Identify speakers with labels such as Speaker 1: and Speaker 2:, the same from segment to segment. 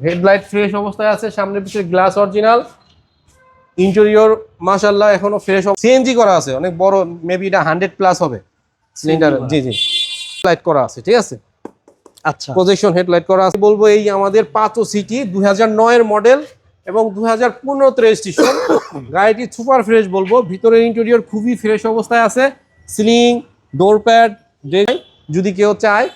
Speaker 1: Headlight fresh অবস্থায় আছে, সামনের পিছনে গ্লাস অরিজিনাল, ইন্টেরিয়র মাশাআল্লাহ এখনো ফ্রেশ। সিএনজি করা আছে, অনেক বড়, মেবি এটা 100+ হবে সিলিন্ডার। জি জি, লাইট করা আছে, ঠিক আছে।
Speaker 2: আচ্ছা,
Speaker 1: প্রজেকশন হেডলাইট করা আছে। বলবো এই আমাদের 5 সিটি 2009 এর মডেল এবং 2015 তে রেজিস্ট্রেশন। গাড়িটি সুপার ফ্রেশ বলবো, ভিতরের ইন্টেরিয়র খুবই ফ্রেশ অবস্থায় আছে। সিলিং, ডোর প্যাড, যদি কেউ চায়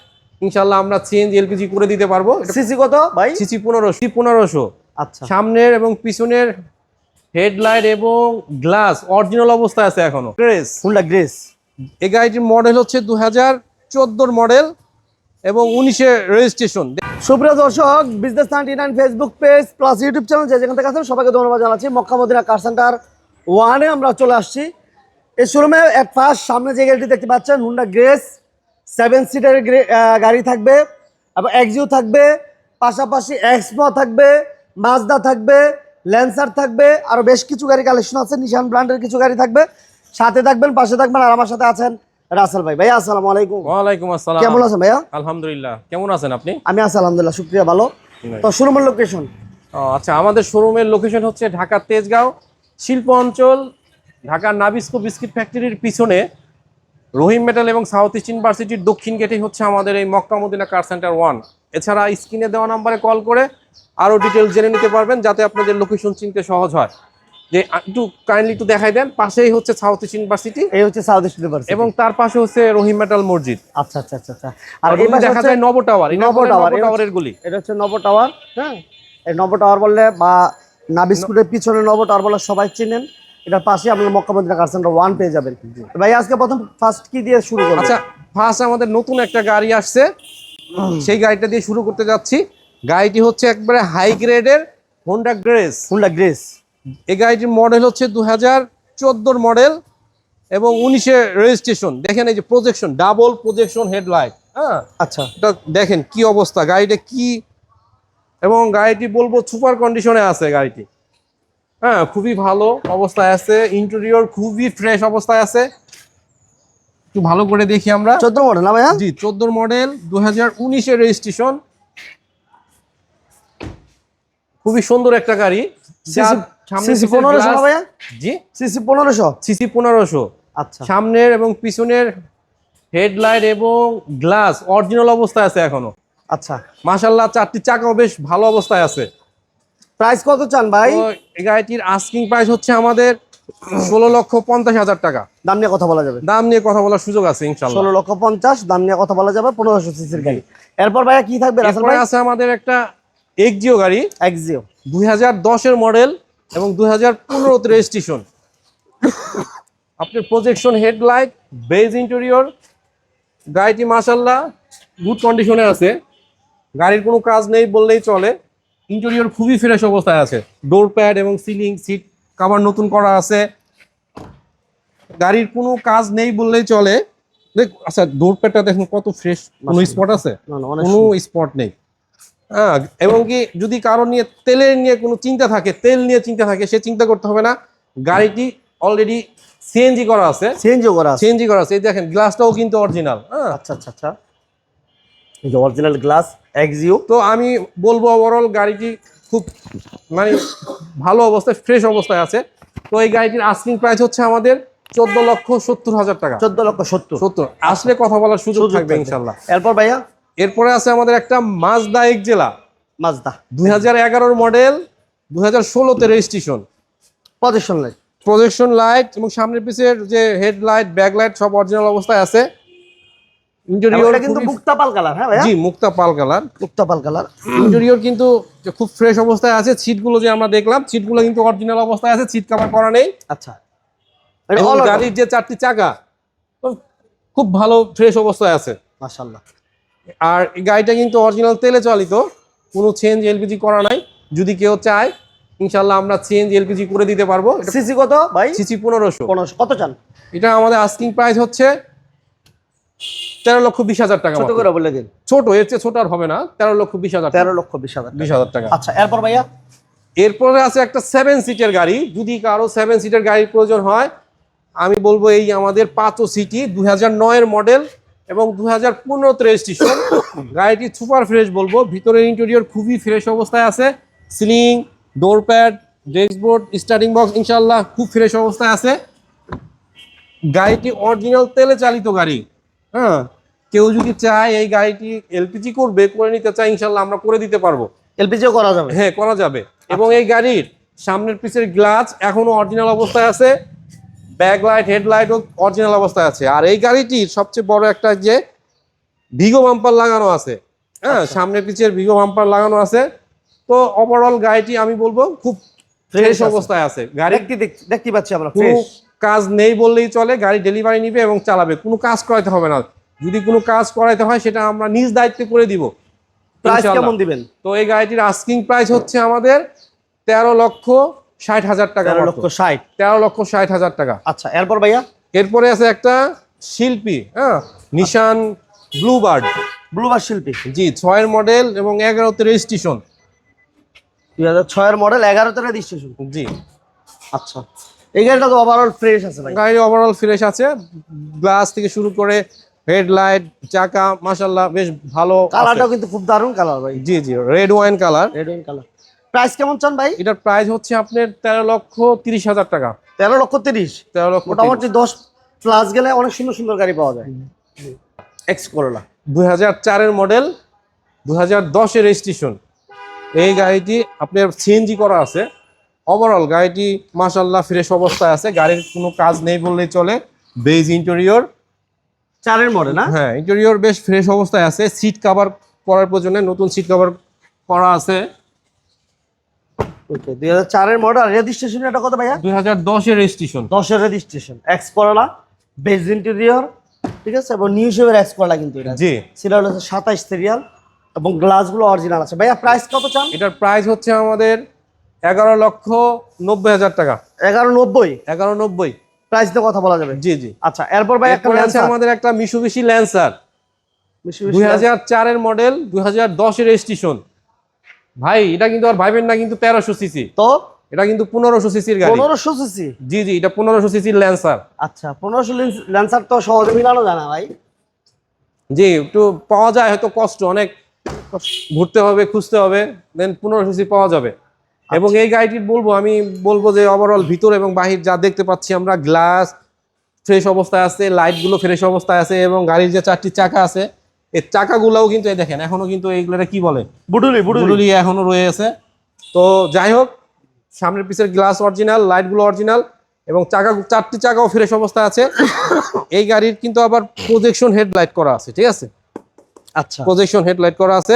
Speaker 1: ইনশাআল্লাহ আমরা সিএনজি এলপিজি করে দিতে পারবো।
Speaker 2: সিসি কত ভাই?
Speaker 1: সিসি 1500।
Speaker 2: আচ্ছা,
Speaker 1: সামনের এবং পিছনের হেডলাইট এবং গ্লাস অরিজিনাল অবস্থায় আছে এখনো। Grace,
Speaker 2: Honda grace.
Speaker 1: এই গাড়িটির মডেল হচ্ছে 2014 মডেল এবং 19-এর রেজিস্ট্রেশন।
Speaker 2: সুপ্রিয় দর্শক, business 99 Facebook page plus YouTube channel যে যেখান থেকে আছেন সবাইকে ধন্যবাদ জানাচ্ছি। মক্কা মদিনা কার সেন্টার 1-এ আমরা চলে আসছি। এই শোরুমে এক ফার্স্ট সামনে যে গাড়িটি দেখতে পাচ্ছেন হুন্ডা গ্রেস 7 সিটার গাড়ি থাকবে এবং এক্সিও থাকবে, পাশাপাশি এক্সপো থাকবে, মাজদা থাকবে, ল্যান্সার থাকবে, আরো বেশ কিছু গাড়ি কালেকশন আছে। নিশান ব্র্যান্ডের কিছু গাড়ি থাকবে। সাথে থাকবেন, পাশে থাকবেন। আর আমার সাথে আছেন রাসেল ভাই। ভাইয়া আসসালামু আলাইকুম।
Speaker 1: ওয়ালাইকুম আসসালাম।
Speaker 2: কেমন আছেন ভাইয়া?
Speaker 1: আলহামদুলিল্লাহ, কেমন আছেন আপনি?
Speaker 2: আমি আছি আলহামদুলিল্লাহ, শুকরিয়া, ভালো। তো শোরুমের লোকেশন?
Speaker 1: আচ্ছা, আমাদের শোরুমের লোকেশন হচ্ছে ঢাকা তেজগাঁও শিল্প অঞ্চল, ঢাকার নাবিস্কো বিস্কিট ফ্যাক্টরির পিছনে রহিম মেটাল এবং সাউথ ইস্ট ইউনিভার্সিটির দক্ষিণ গেটেই হচ্ছে আমাদের এই মক্কা মদিনা কার সেন্টার 1। এছাড়া স্ক্রিনে দেওয়া নাম্বারে কল করে আরও ডিটেলস জেনে নিতে পারবেন, যাতে আপনাদের লোকেশন চিনতে সহজ হয়। যে একটু কাইন্ডলি একটু দেখাই দেন, পাশেই হচ্ছে সাউথ ইস্ট ইউনিভার্সিটি,
Speaker 2: এই হচ্ছে সাউথ ইস্ট ইউনিভার্সিটি
Speaker 1: এবং তার পাশে হচ্ছে রহিম মেটাল মসজিদ।
Speaker 2: আচ্ছা আচ্ছা আচ্ছা আচ্ছা।
Speaker 1: আর
Speaker 2: এই পাশে
Speaker 1: দেখা যায় নব টাওয়ার,
Speaker 2: নব টাওয়ার,
Speaker 1: টাওয়ারের গলি।
Speaker 2: এটা হচ্ছে নব টাওয়ার। হ্যাঁ, এই নব টাওয়ার বললে বা নাবিস্কুটের পিছনে নব টাওয়ার বলে সবাই চিনেন। এটার পাশে আপনারা মক্কা মদিনা কার সেন্টার 1 পেয়ে যাবেন। ভাই আজকে প্রথম ফার্স্ট কি দিয়ে শুরু করব?
Speaker 1: আচ্ছা, ফার্স্ট আমাদের নতুন একটা গাড়ি আসছে, সেই গাড়িটা দিয়ে শুরু করতে যাচ্ছি। গাড়িটি হচ্ছে একবারে হাই গ্রেডের হোন্ডা গ্রেস।
Speaker 2: Honda grace.
Speaker 1: এই গাড়িটির মডেল হচ্ছে 2014 মডেল এবং 19-এর রেজিস্ট্রেশন। দেখেন এই যে প্রজেকশন, ডাবল প্রজেকশন হেডলাইট। হ্যাঁ,
Speaker 2: আচ্ছা,
Speaker 1: এটা দেখেন কি অবস্থা গাড়িটা কি, এবং গাড়িটি বলবো সুপার কন্ডিশনে আছে গাড়িটি। হ্যাঁ, খুবই ভালো অবস্থায় আছে, ইন্টেরিয়র খুবই ফ্রেশ অবস্থায় আছে। একটু ভালো করে দেখি আমরা।
Speaker 2: 14 মডেল না ভাইয়া?
Speaker 1: জি, 14 মডেল, 2019-এর রেজিস্ট্রেশন। খুবই সুন্দর একটা গাড়ি।
Speaker 2: সিসি 1500 না ভাইয়া?
Speaker 1: জি,
Speaker 2: সিসি 1500।
Speaker 1: সিসি 1500।
Speaker 2: আচ্ছা,
Speaker 1: সামনের এবং পিছনের হেডলাইট এবং গ্লাস অরিজিনাল অবস্থায় আছে এখনো।
Speaker 2: আচ্ছা।
Speaker 1: মাশাআল্লাহ, চারটি চাকাও বেশ ভালো অবস্থায় আছে।
Speaker 2: প্রাইস কত চান ভাই?
Speaker 1: তো এই গাড়িটির আস্কিং প্রাইস হচ্ছে আমাদের 16,50,000 টাকা।
Speaker 2: দাম নিয়ে কথা বলা যাবে?
Speaker 1: দাম নিয়ে কথা বলার সুযোগ আছে ইনশাআল্লাহ।
Speaker 2: 16,50,000 দাম নিয়ে কথা বলা যাবে। 1500 সিসির গাড়ি। এরপর ভাইয়া কি থাকবে রাসেল
Speaker 1: এরপরে
Speaker 2: ভাই?
Speaker 1: আছে আমাদের একটা এক্সিও গাড়ি,
Speaker 2: এক্সিও
Speaker 1: 2010-এর মডেল এবং 2015-তে রেজিস্ট্রেশন। আপনার প্রজেকশন হেডলাইট, বেজ ইন্টেরিয়র। গাড়িটি মাশাআল্লাহ গুড কন্ডিশনে আছে, গাড়ির কোনো কাজ নেই বললেই চলে। ইন্টেরিয়র খুবই ফ্রেশ অবস্থায় আছে, ডোর প্যাড এবং সিলিং সিট কভার নতুন করা আছে। গাড়ির কোনো কাজ নেই বললেই চলে। আচ্ছা, ডোর প্যাডটা দেখুন কত ফ্রেশ, কোনো স্পট আছে? কোনো স্পট নেই। হ্যাঁ, এবং কি যদি কারো নিয়ে তেলের নিয়ে কোনো চিন্তা থাকে, তেল নিয়ে চিন্তা থাকে, সে চিন্তা করতে হবে না। গাড়িটি অলরেডি সিএনজি করা আছে। সিএনজি করা আছে। এই দেখেন গ্লাসটাও কিন্তু অরিজিনাল। হ্যাঁ,
Speaker 2: আচ্ছা আচ্ছা আচ্ছা, এই যে অরিজিনাল গ্লাস এক্সিও।
Speaker 1: তো আমি বলবো ওভারঅল গাড়িটি খুব মানে ভালো অবস্থায়, ফ্রেশ অবস্থায় আছে। তো এই গাড়িটির আস্কিং প্রাইস হচ্ছে আমাদের 14,70,000 টাকা।
Speaker 2: 14,70,000
Speaker 1: আসলে কথা বলার সুযোগ থাকবে ইনশাআল্লাহ।
Speaker 2: এরপর ভাইয়া?
Speaker 1: এরপরে আছে আমাদের একটা মাজদা এক্সেলা,
Speaker 2: মাজদা
Speaker 1: 2011 মডেল, 2016-তে রেজিস্ট্রেশন। প্রজেকশন লাইট এবং সামনের পিছের যে হেডলাইট, ব্যাকলাইট সব অরিজিনাল অবস্থায় আছে। ইন্টেরিয়র
Speaker 2: কিন্তু মুক্তা পাল কালার। হ্যাঁ ভাইয়া?
Speaker 1: জি, মুক্তা পাল কালার। ইন্টেরিয়র কিন্তু খুব ফ্রেশ অবস্থায় আছে। সিটগুলো যে আমরা দেখলাম, সিটগুলো কিন্তু অরিজিনাল অবস্থায় আছে, সিট কভার করা নেই।
Speaker 2: আচ্ছা,
Speaker 1: এবং গাড়ির যে চারটি চাকা খুব ভালো ফ্রেশ অবস্থায় আছে
Speaker 2: মাশাআল্লাহ।
Speaker 1: আর এই গাড়িটা কিন্তু অরিজিনাল তেলে চালিত, কোনো চেঞ্জ এলপিজি করা নাই। যদি কেউ চায় ইনশাআল্লাহ আমরা চেঞ্জ এলপিজি করে দিতে পারবো।
Speaker 2: সিসি কত ভাই?
Speaker 1: সিসি 1500।
Speaker 2: কত চান?
Speaker 1: এটা আমাদের আস্কিং প্রাইস হচ্ছে 13,20,000 টাকা।
Speaker 2: ছোট করে বলে দিন।
Speaker 1: ছোট, এর চেয়ে ছোট আর হবে না। 13,20,000।
Speaker 2: 13,20,000
Speaker 1: টাকা।
Speaker 2: আচ্ছা, এরপর ভাইয়া?
Speaker 1: এরপরে আছে একটা 7 সিটের গাড়ি। যদি কারো 7 সিটের গাড়ির প্রয়োজন হয়, আমি বলবো এই আমাদের 5 সিটি 2009 এর মডেল এবং 2015 রেজিস্ট্রেশন। গাড়িটি সুপার ফ্রেশ বলবো, ভিতরের ইন্টেরিয়র খুবই ফ্রেশ অবস্থায় আছে। Ceiling, door pad, dashboard, starting box ইনশাআল্লাহ খুব ফ্রেশ অবস্থায় আছে। গাড়িটি অরিজিনাল তেলে চালিত গাড়ি। হ্যাঁ, কেউ যদি চায় এই গাড়িটি এলপিজি করে নিতে চায়, ইনশাআল্লাহ আমরা করে দিতে পারবো।
Speaker 2: এলপিজিও করা যাবে?
Speaker 1: হ্যাঁ, করা যাবে। এবং এই গাড়ির সামনের পিছের গ্লাস এখনো অরিজিনাল অবস্থায় আছে, ব্যাকলাইট হেডলাইটও অরিজিনাল অবস্থায় আছে। আর এই গাড়িটির সবচেয়ে বড় একটা যে ভিগো বাম্পার লাগানো আছে। হ্যাঁ, সামনে পিছের ভিগো বাম্পার লাগানো আছে। তো ওভারঅল গাড়িটি আমি বলবো খুব ফ্রেশ অবস্থায় আছে। গাড়ি
Speaker 2: দেখতে পাচ্ছি আমরা
Speaker 1: কোনো
Speaker 2: ফ্রেশ।
Speaker 1: কাজ নেই বললেই চলে, গাড়ি ডেলিভারি নিবে এবং চালাবে, কোনো কাজ করাইতে হবে না। যদি কোনো কাজ করাইতে হয় সেটা আমরা নিজ দায়িত্বে করে দিব।
Speaker 2: প্রাইস
Speaker 1: ইনশাআল্লাহ।
Speaker 2: কেমন দিবেন?
Speaker 1: তো এই গাড়িটির আস্কিং প্রাইস হচ্ছে আমাদের 13,60,000 টাকা।
Speaker 2: 13,60,000।
Speaker 1: 13,60,000 টাকা।
Speaker 2: আচ্ছা, এরপর ভাইয়া?
Speaker 1: এরপরে আছে একটা শিল্পী, হ্যাঁ, নিশান ব্লুবার্ড।
Speaker 2: ব্লুবার্ড শিল্পী,
Speaker 1: জি, 6 মডেল এবং 11তে রেজিস্ট্রেশন।
Speaker 2: 2006 এর মডেল, 11তে রেজিস্ট্রেশন।
Speaker 1: জি।
Speaker 2: আচ্ছা, এই গাড়িটা তো ওভারঅল ফ্রেশ আছে ভাই?
Speaker 1: গাড়ি ওভারঅল ফ্রেশ আছে, গ্লাস থেকে শুরু করে হেডলাইট, চাকা মাশাআল্লাহ বেশ ভালো।
Speaker 2: কালারটাও কিন্তু খুব দারুণ কালার ভাই।
Speaker 1: জি জি, red wine colour.
Speaker 2: Red wine colour. Price কেমন চান ভাই?
Speaker 1: এটার প্রাইস হচ্ছে আপনার 13,30,000 টাকা।
Speaker 2: 13,30,000।
Speaker 1: 13,30,000
Speaker 2: মোটামুটি 10 প্লাস গেলে অনেক সুন্দর সুন্দর গাড়ি পাওয়া যায়। এক্স করোলা
Speaker 1: 2004 এর মডেল, 2010 এর রেজিস্ট্রেশন। এই গাড়িটি আপনার সিএনজি করা আছে। ওভারঅল গাড়িটি মাশাআল্লাহ ফ্রেশ অবস্থায় আছে, গাড়ির কোনো কাজ নেই বললেই চলে। বেজ ইন্টেরিয়র,
Speaker 2: 4 এর মডেল না?
Speaker 1: হ্যাঁ, ইন্টেরিয়র বেশ ফ্রেশ অবস্থায় আছে। সিট কভার করার প্রয়োজনে নতুন সিট কভার করা আছে।
Speaker 2: ওকে, 2004 এর মডেল। রেজিস্ট্রেশন এটা কত ভাইয়া?
Speaker 1: 2010 এর রেজিস্ট্রেশন।
Speaker 2: 10 এর registration, X Corolla, beige interior, ঠিক আছে, এবং নিউ শেপের এক্স করোলা কিন্তু এটা।
Speaker 1: জি।
Speaker 2: সিরিয়াল হচ্ছে 27 সিরিয়াল এবং গ্লাসগুলো অরিজিনাল আছে। ভাইয়া প্রাইস কত চান?
Speaker 1: এটার প্রাইস হচ্ছে আমাদের 11,90,000 টাকা।
Speaker 2: 11,90,000।
Speaker 1: 11,90,000।
Speaker 2: প্রাইস দিয়ে কথা বলা যাবে?
Speaker 1: জি জি।
Speaker 2: আচ্ছা, এরপর ভাই একটা
Speaker 1: এরপরে আছে
Speaker 2: ল্যান্সার।
Speaker 1: আমাদের একটা মিশুবিশি ল্যান্সার, 2004 এর মডেল, 2010 এর রেজিস্ট্রেশন। ভাই এটা কিন্তু আর ভাইবেন না কিন্তু 1300 সিসি,
Speaker 2: তো
Speaker 1: এটা কিন্তু 1500 সিসির গাড়ি।
Speaker 2: 1500 সিসি?
Speaker 1: জি জি, এটা 1500 সিসির ল্যান্সার।
Speaker 2: আচ্ছা, 1500 ল্যান্সার তো সহজে মিলানো যায় না ভাই।
Speaker 1: জি, একটু পাওয়া যায়, হয়তো কষ্ট অনেক, ঘুরতে হবে, খুঁজতে হবে, দেন 1500 সিসি পাওয়া যাবে। এবং এই গাড়িটির আমি বলবো যে ওভারঅল ভিতর এবং বাহির যা দেখতে পাচ্ছি আমরা, গ্লাস ফ্রেশ অবস্থায় আছে, লাইটগুলো ফ্রেশ অবস্থায় আছে, এবং গাড়ির যে 4টি চাকা আছে এই চাকাগুলোও কিন্তু এই দেখেন এখনো কিন্তু এইগুলো কি বলে, বুডুলি এখনো রয়ে আছে। তো যাই হোক, সামনের পিছের গ্লাস অরিজিনাল, লাইটগুলো অরিজিনাল, এবং 4টি চাকাও ফ্রেশ অবস্থায় আছে। এই গাড়ির কিন্তু আবার প্রজেকশন হেডলাইট করা আছে, ঠিক আছে?
Speaker 2: আচ্ছা,
Speaker 1: প্রজেকশন হেডলাইট করা আছে।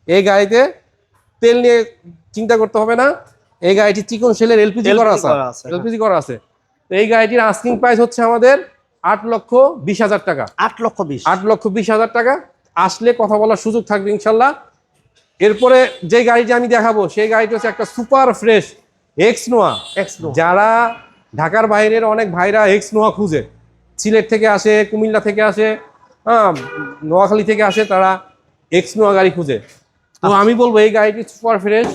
Speaker 1: এই গাড়িতে তেল নিয়ে চিন্তা করতে হবে না, এই গাড়িটি চিকন সেলের এলপিজি করা আছে। এলপিজি করা আছে। তো এই গাড়িটির আস্কিং প্রাইস হচ্ছে আমাদের 8,20,000 টাকা।
Speaker 2: 8,20,000।
Speaker 1: 8,20,000 টাকা। আসলে কথা বলার সুযোগ থাকবে ইনশাল্লাহ। এরপরে যে গাড়িটি আমি দেখাবো সেই গাড়িটি হচ্ছে একটা সুপার ফ্রেশ এক্স নোয়া। যারা ঢাকার বাইরের অনেক ভাইরা এক্স নোয়া খুঁজে, সিলেট থেকে আসে, কুমিল্লা থেকে আসে, হ্যাঁ, নোয়াখালী থেকে আসে, তারা এক্স নোয়া গাড়ি খুঁজে। তো আমি বলবো এই গাড়িটি সুপার ফ্রেশ।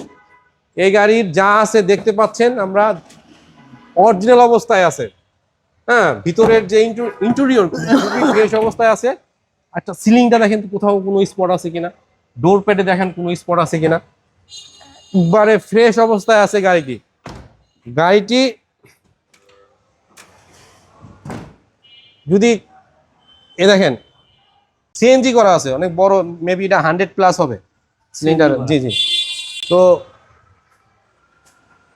Speaker 1: এই গাড়ির যা আছে দেখতে পাচ্ছেন, আমরা অরিজিনাল অবস্থায় আছে। হ্যাঁ, ভিতরের যে ইন্টেরিয়র ফ্রেশ অবস্থায় আছে। একটা সিলিংটা দেখেন তো কোথাও কোনো স্পট আছে কিনা, ডোর প্যাডে দেখেন কোনো স্পট আছে কিনা, একবারে ফ্রেশ অবস্থায় আছে গাড়িটি। যদি এ দেখেন সিএনজি করা আছে, অনেক বড়, মেবি এটা 100+ হবে সিলিন্ডার। জি জি। তো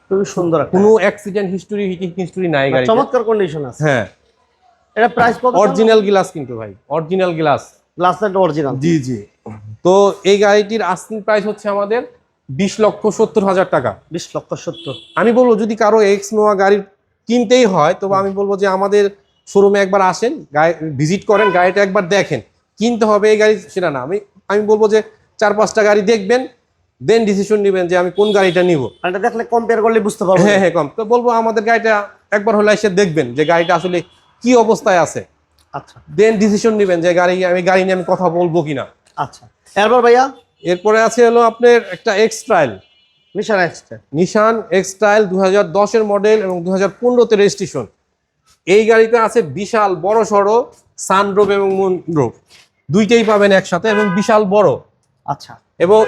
Speaker 2: খুবই সুন্দর,
Speaker 1: কোনো অ্যাক্সিডেন্ট হিস্টোরি, হিটিং হিস্টোরি নাই গাড়িতে।
Speaker 2: চমৎকার কন্ডিশন আছে।
Speaker 1: হ্যাঁ,
Speaker 2: এটা প্রাইস কত?
Speaker 1: অরিজিনাল গ্লাস কিন্তু ভাই, অরিজিনাল গ্লাস।
Speaker 2: গ্লাসটা অরিজিনাল?
Speaker 1: জি জি। তো এই গাড়িটির আস্কিং প্রাইস হচ্ছে আমাদের 20,70,000 টাকা।
Speaker 2: 20,70,000।
Speaker 1: আমি বলবো যদি কারো এক্স নোয়া গাড়ি কিনতেই হয়, তবে আমি বলবো যে আমাদের শোরুমে একবার আসেন, গাড়ি ভিজিট করেন, গাড়িটা একবার দেখেন। কিনতে হবে এই গাড়ি সেটা না, আমি বলবো যে 4-5টা গাড়ি দেখবেন, দেন ডিসিশন নেবেন যে আমি কোন গাড়িটা নিব।
Speaker 2: এটা দেখলে কম্পেয়ার করলে বুঝতে পারবো।
Speaker 1: হ্যাঁ হ্যাঁ, কম তো বলবো আমাদের গাড়িটা একবার হলে এসে দেখবেন যে গাড়িটা আসলে কি অবস্থায় আছে।
Speaker 2: আচ্ছা,
Speaker 1: দেন ডিসিশন নেবেন যে গাড়ি নিয়ে আমি কথা বলবো কিনা।
Speaker 2: আচ্ছা, এরপর ভাইয়া?
Speaker 1: এরপরে আছে হলো আপনার একটা এক্সট্রাইল,
Speaker 2: নিশান এক্সট্রা।
Speaker 1: নিশান এক্সট্রাইল 2010 এর মডেল এবং 2015তে রেজিস্ট্রেশন। এই গাড়িতে আছে বিশাল বড় সড়ো সানরুফ এবং মুনরুফ দুইটাই পাবেন একসাথে এবং বিশাল বড়।
Speaker 2: আচ্ছা,
Speaker 1: এবং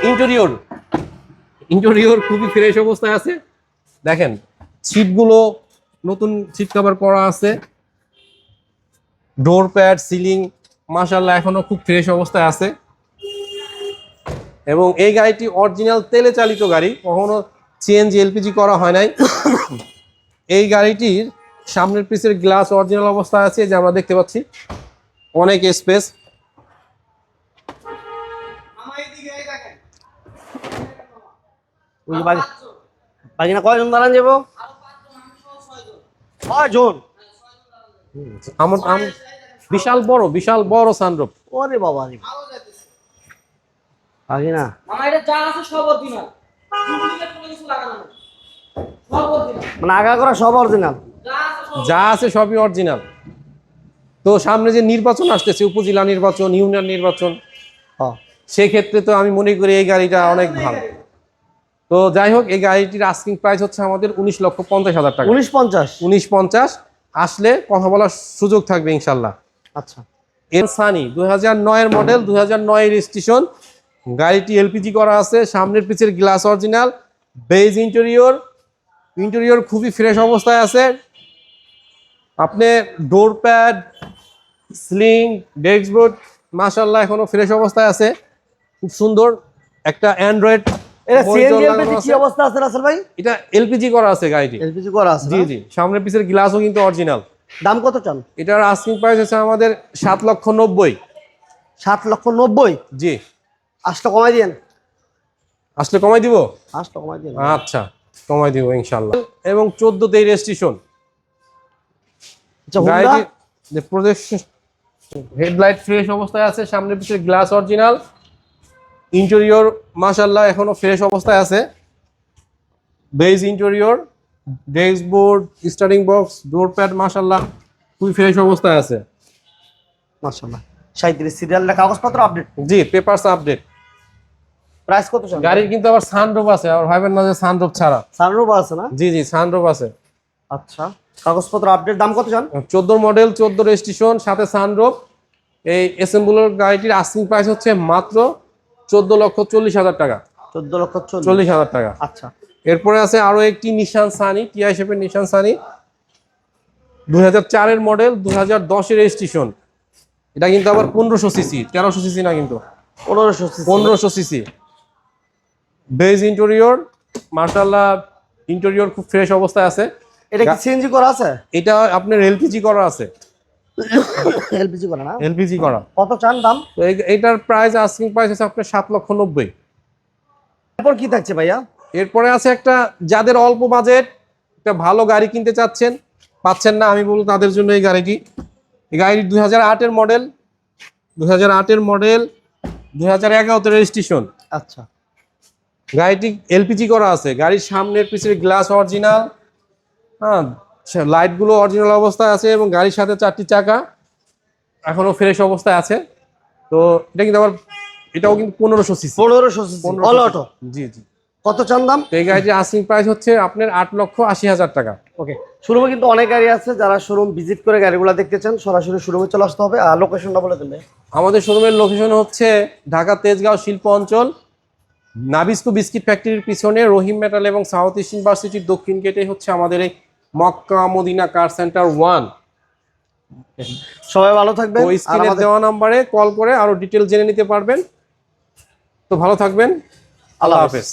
Speaker 1: ইন্টেরিয়র খুবই ফ্রেশ অবস্থায় আছে। দেখেন সিটগুলো নতুন সিট কভার করা আছে, ডোর প্যাড, সিলিং মাশাআল্লাহ এখনো খুব ফ্রেশ অবস্থায় আছে। এবং এই গাড়িটি অরিজিনাল তেলে চালিত গাড়ি, কখনো সিএনজি এলপিজি করা হয় নাই। এই গাড়িটির সামনের পিসের গ্লাস অরিজিনাল অবস্থায় আছে, যে আমরা দেখতে পাচ্ছি অনেক স্পেস।
Speaker 2: বাকিনা কয়জন দাঁড়ান যাবো? 6 জন।
Speaker 1: বিশাল বড় সানরুফ।
Speaker 2: ওরে বাবা রে, বাকিনা
Speaker 3: মামা এটা যা আছে সব অরিজিনাল, ডুপ্লিকেট কোনো কিছু লাগানো নেই, সব অরিজিনাল,
Speaker 2: মানে আগা করা সব অরিজিনাল।
Speaker 1: যা আছে সবই অরিজিনাল। তো সামনে যে নির্বাচন আসতেছে, উপজেলা নির্বাচন, ইউনিয়ন নির্বাচন, সেক্ষেত্রে তো আমি মনে করি এই গাড়িটা অনেক ভালো। তো যাই হোক, এই গাড়িটির আস্কিং প্রাইস হচ্ছে আমাদের 19,50,000 টাকা।
Speaker 2: 1950।
Speaker 1: আসলে কথা বলার সুযোগ থাকবে ইনশাল্লাহ।
Speaker 2: আচ্ছা,
Speaker 1: সানি 2009 মডেল, 2009 রেজিস্ট্রেশন। গাড়িটি এলপিজি করা আছে, সামনের পিছের গ্লাস অরিজিনাল, বেজ ইন্টেরিয়র খুবই ফ্রেশ অবস্থায় আছে। আপনি ডোর প্যাড, স্লিং, ডেস্কবোর্ড মাশাআল্লাহ এখনো ফ্রেশ অবস্থায় আছে, খুব সুন্দর। একটা অ্যান্ড্রয়েড
Speaker 2: এটা সিএনজি এলপিজি কি অবস্থা আছে রাসেল ভাই?
Speaker 1: এটা এলপিজি করা আছে গাড়িটি,
Speaker 2: এলপিজি করা আছে।
Speaker 1: জি। সামনের পিছের গ্লাসও কিন্তু অরিজিনাল।
Speaker 2: দাম কত চান?
Speaker 1: এটার আস্কিং প্রাইস হচ্ছে আমাদের 7,90,000।
Speaker 2: 7,90,000?
Speaker 1: জি।
Speaker 2: আসলে কমাই দিয়েন।
Speaker 1: আসলে কমাই দিব?
Speaker 2: আসলে কমাই দিয়েন।
Speaker 1: আচ্ছা, কমাই দিব ইনশাআল্লাহ। এবং 14তে রেজিস্ট্রেশন।
Speaker 2: আচ্ছা,
Speaker 1: গাড়িটি যে প্রজেকশন হেডলাইট ফ্রেশ অবস্থায় আছে, সামনের পিছের গ্লাস অরিজিনাল, ইন্টেরিয়র মাশাআল্লাহ এখনো ফ্রেশ অবস্থায় আছে। Beige interior, dashboard, starting box, door pad মাশাআল্লাহ খুবই ফ্রেশ অবস্থায় আছে।
Speaker 2: মাশাআল্লাহ। 37 সিরিয়ালের কাগজপত্র আপডেট।
Speaker 1: জি, পেপারস আপডেট।
Speaker 2: প্রাইস কত চান?
Speaker 1: গাড়ির কিন্তু আবার সানরুফ আছে, আর ভাবেন না যে সানরুফ ছাড়া।
Speaker 2: সানরুফ আছে না?
Speaker 1: জি, সানরুফ আছে।
Speaker 2: আচ্ছা, কাগজপত্র আপডেট। দাম কত চান?
Speaker 1: 14 মডেল, 14 রেজিস্ট্রেশন, সাথে সানরুফ। এই অ্যাসেম্বলার গাড়িটির আস্কিং প্রাইস হচ্ছে মাত্র 14,40,000 টাকা।
Speaker 2: 14,40,000
Speaker 1: টাকা।
Speaker 2: আচ্ছা,
Speaker 1: এরপরে আছে আরো একটি নিশান সানি, টিআই শেপের নিশান সানি, 2004 মডেল, 2010 রেজিস্ট্রেশন। এটা কিন্তু আবার 1500 সিসি, 1300 সিসি না, কিন্তু 1500 সিসি। বেজ ইন্টেরিয়র মাশাআল্লাহ, ইন্টেরিয়র খুব ফ্রেশ অবস্থায় আছে।
Speaker 2: এটা কি সিএনজি করা আছে?
Speaker 1: এটা আপনার এলপিজি করা আছে।
Speaker 2: এলপিজি করা না?
Speaker 1: এলপিজি করা।
Speaker 2: কত চান দাম?
Speaker 1: তো এইটার প্রাইস, আস্কিং প্রাইস আছে আপনার 7,90,000।
Speaker 2: তারপর কি থাকছে ভাইয়া?
Speaker 1: এরপরে আছে একটা, যাদের অল্প বাজেট একটা ভালো গাড়ি কিনতে চাচ্ছেন, পাচ্ছেন না, আমি বলবো তাদের জন্য এই গাড়িটি। এই গাড়িটি 2008 মডেল, 2011তে রেজিস্ট্রেশন।
Speaker 2: আচ্ছা,
Speaker 1: গাড়িটি এলপিজি করা আছে, গাড়ির সামনের পিছের গ্লাস অরিজিনাল, হ্যাঁ, লাইটগুলো অরিজিনাল অবস্থায় আছে, এবং গাড়ির সাথে 4টি চাকা এখনো ফ্রেশ অবস্থায় আছে। তো এটা কিন্তু আবার, এটাও কিন্তু 1500 সিসি।
Speaker 2: 1500 CC all auto.
Speaker 1: জি।
Speaker 2: কত চান দাম?
Speaker 1: তো এই গাড়িটির আস্কিং প্রাইস হচ্ছে আপনার 8,80,000 টাকা।
Speaker 2: ওকে, শোরুমে কিন্তু অনেক গাড়ি আছে, যারা শোরুম ভিজিট করে গাড়িগুলো দেখতে চান সরাসরি শোরুমে চলে আসতে হবে। আর লোকেশনটা বলে দেন।
Speaker 1: আমাদের শোরুমের লোকেশন হচ্ছে ঢাকা তেজগাঁও শিল্প অঞ্চল, নাবিস্কো বিস্কিট ফ্যাক্টরির পিছনে রহিম মেটাল এবং সাউথ ইস্ট ইউনিভার্সিটির দক্ষিণ গেটে হচ্ছে আমাদের এই মক্কা মদিনা কার সেন্টার 1।
Speaker 2: সবাই ভালো থাকবেন।
Speaker 1: ওই স্ক্রিনে দেওয়া নম্বরে কল করে আরো ডিটেল জেনে নিতে পারবেন। তো ভালো থাকবেন, আল্লাহ হাফেজ।